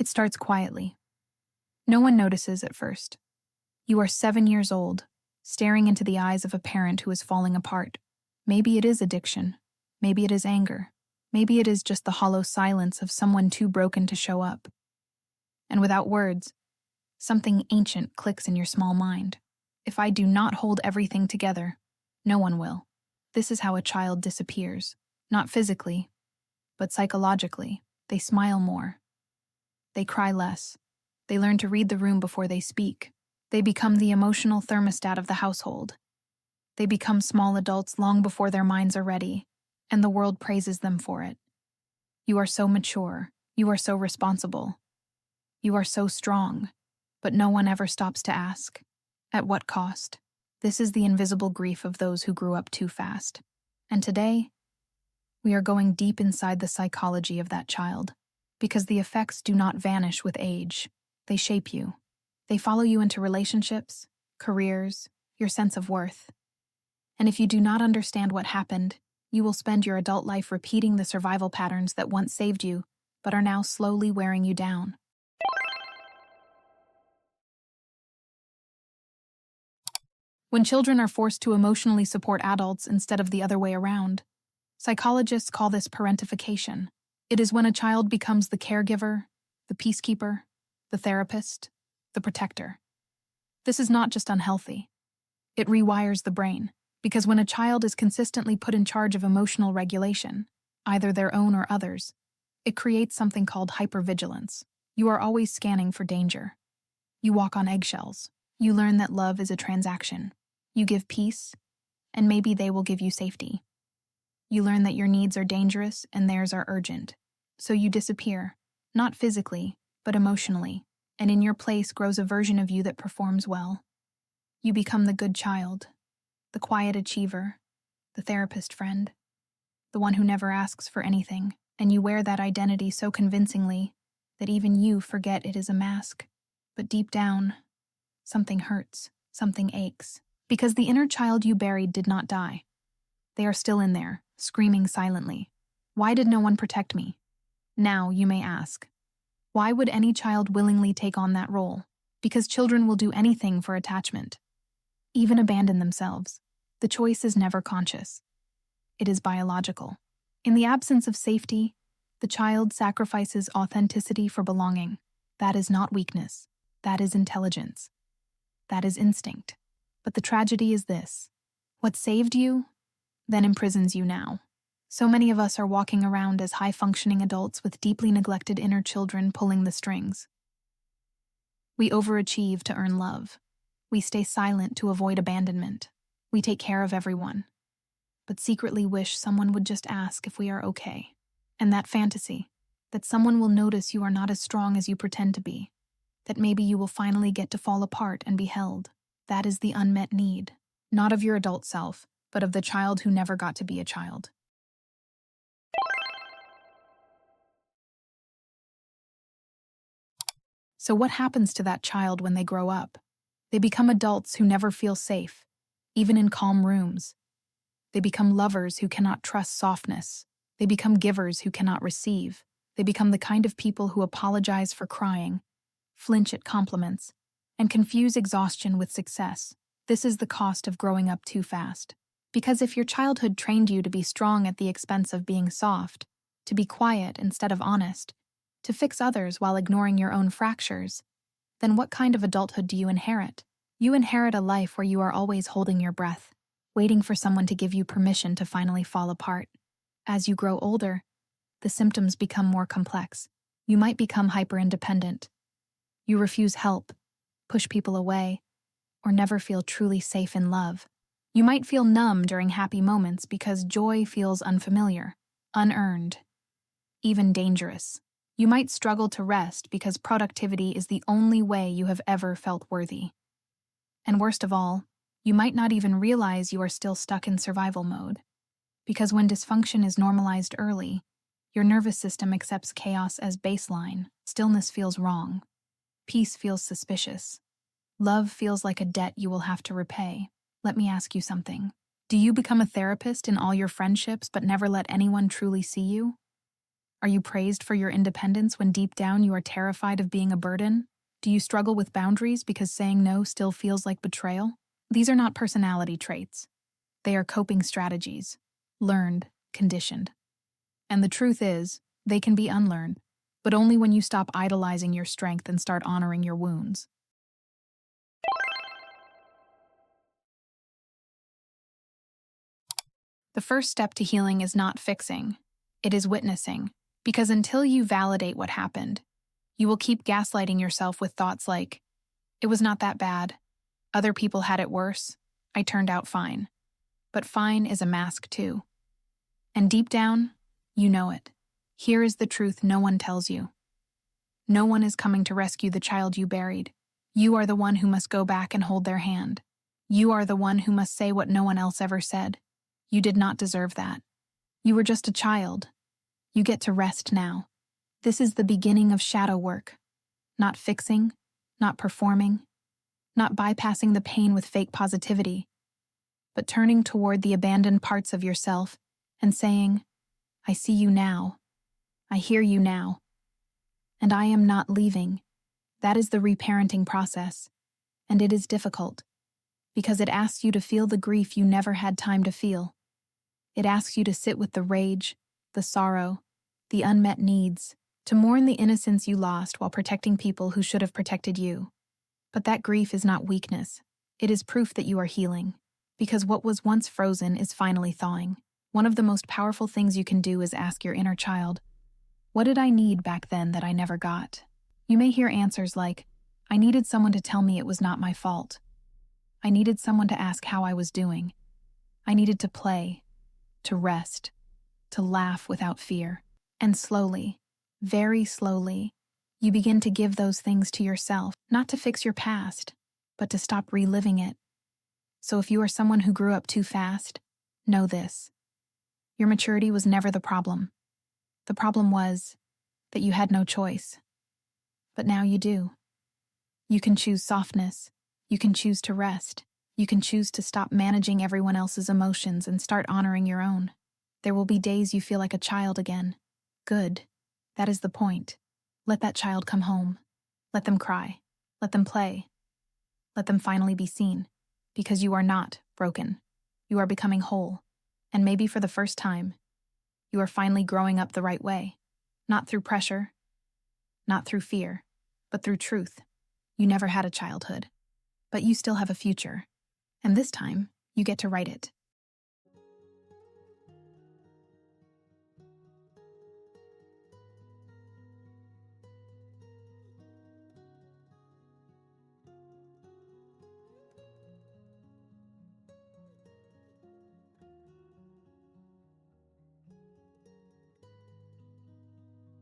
It starts quietly. No one notices at first. You are 7 years old, staring into the eyes of a parent who is falling apart. Maybe it is addiction. Maybe it is anger. Maybe it is just the hollow silence of someone too broken to show up. And without words, something ancient clicks in your small mind. If I do not hold everything together, no one will. This is how a child disappears. Not physically, but psychologically. They smile more. They cry less. They learn to read the room before they speak. They become the emotional thermostat of the household. They become small adults long before their minds are ready, and the world praises them for it. You are so mature. You are so responsible. You are so strong, but no one ever stops to ask, at what cost? This is the invisible grief of those who grew up too fast. And today, we are going deep inside the psychology of that child, because the effects do not vanish with age. They shape you. They follow you into relationships, careers, your sense of worth. And if you do not understand what happened, you will spend your adult life repeating the survival patterns that once saved you, but are now slowly wearing you down. When children are forced to emotionally support adults instead of the other way around, psychologists call this parentification. It is when a child becomes the caregiver, the peacekeeper, the therapist, the protector. This is not just unhealthy. It rewires the brain, because when a child is consistently put in charge of emotional regulation, either their own or others, it creates something called hypervigilance. You are always scanning for danger. You walk on eggshells. You learn that love is a transaction. You give peace, and maybe they will give you safety. You learn that your needs are dangerous and theirs are urgent. So you disappear, not physically, but emotionally, and in your place grows a version of you that performs well. You become the good child, the quiet achiever, the therapist friend, the one who never asks for anything, and you wear that identity so convincingly that even you forget it is a mask. But deep down, something hurts, something aches, because the inner child you buried did not die. They are still in there, screaming silently. Why did no one protect me? Now, you may ask, why would any child willingly take on that role? Because children will do anything for attachment, even abandon themselves. The choice is never conscious. It is biological. In the absence of safety, the child sacrifices authenticity for belonging. That is not weakness. That is intelligence. That is instinct. But the tragedy is this: what saved you, then imprisons you now. So many of us are walking around as high-functioning adults with deeply neglected inner children pulling the strings. We overachieve to earn love. We stay silent to avoid abandonment. We take care of everyone, but secretly wish someone would just ask if we are okay. And that fantasy, that someone will notice you are not as strong as you pretend to be, that maybe you will finally get to fall apart and be held, that is the unmet need, not of your adult self, but of the child who never got to be a child. So what happens to that child when they grow up? They become adults who never feel safe, even in calm rooms. They become lovers who cannot trust softness. They become givers who cannot receive. They become the kind of people who apologize for crying, flinch at compliments, and confuse exhaustion with success. This is the cost of growing up too fast. Because if your childhood trained you to be strong at the expense of being soft, to be quiet instead of honest, to fix others while ignoring your own fractures, then what kind of adulthood do you inherit? You inherit a life where you are always holding your breath, waiting for someone to give you permission to finally fall apart. As you grow older, the symptoms become more complex. You might become hyper-independent. You refuse help, push people away, or never feel truly safe in love. You might feel numb during happy moments because joy feels unfamiliar, unearned, even dangerous. You might struggle to rest because productivity is the only way you have ever felt worthy. And worst of all, you might not even realize you are still stuck in survival mode. Because when dysfunction is normalized early, your nervous system accepts chaos as baseline. Stillness feels wrong. Peace feels suspicious. Love feels like a debt you will have to repay. Let me ask you something. Do you become a therapist in all your friendships but never let anyone truly see you? Are you praised for your independence when deep down you are terrified of being a burden? Do you struggle with boundaries because saying no still feels like betrayal? These are not personality traits. They are coping strategies, learned, conditioned. And the truth is, they can be unlearned, but only when you stop idolizing your strength and start honoring your wounds. The first step to healing is not fixing, it is witnessing. Because until you validate what happened, you will keep gaslighting yourself with thoughts like, it was not that bad, other people had it worse, I turned out fine. But fine is a mask too. And deep down, you know it. Here is the truth no one tells you. No one is coming to rescue the child you buried. You are the one who must go back and hold their hand. You are the one who must say what no one else ever said. You did not deserve that. You were just a child. You get to rest now. This is the beginning of shadow work. Not fixing, not performing, not bypassing the pain with fake positivity, but turning toward the abandoned parts of yourself and saying, I see you now. I hear you now. And I am not leaving. That is the reparenting process. And it is difficult, because it asks you to feel the grief you never had time to feel. It asks you to sit with the rage, the sorrow, the unmet needs, to mourn the innocence you lost while protecting people who should have protected you. But that grief is not weakness. It is proof that you are healing, because what was once frozen is finally thawing. One of the most powerful things you can do is ask your inner child, what did I need back then that I never got? You may hear answers like, I needed someone to tell me it was not my fault. I needed someone to ask how I was doing. I needed to play, to rest, to laugh without fear. And slowly, very slowly, you begin to give those things to yourself, not to fix your past, but to stop reliving it. So if you are someone who grew up too fast, know this. Your maturity was never the problem. The problem was that you had no choice. But now you do. You can choose softness. You can choose to rest. You can choose to stop managing everyone else's emotions and start honoring your own. There will be days you feel like a child again. Good. That is the point. Let that child come home. Let them cry. Let them play. Let them finally be seen. Because you are not broken. You are becoming whole. And maybe for the first time, you are finally growing up the right way. Not through pressure, not through fear, but through truth. You never had a childhood, but you still have a future. And this time, you get to write it.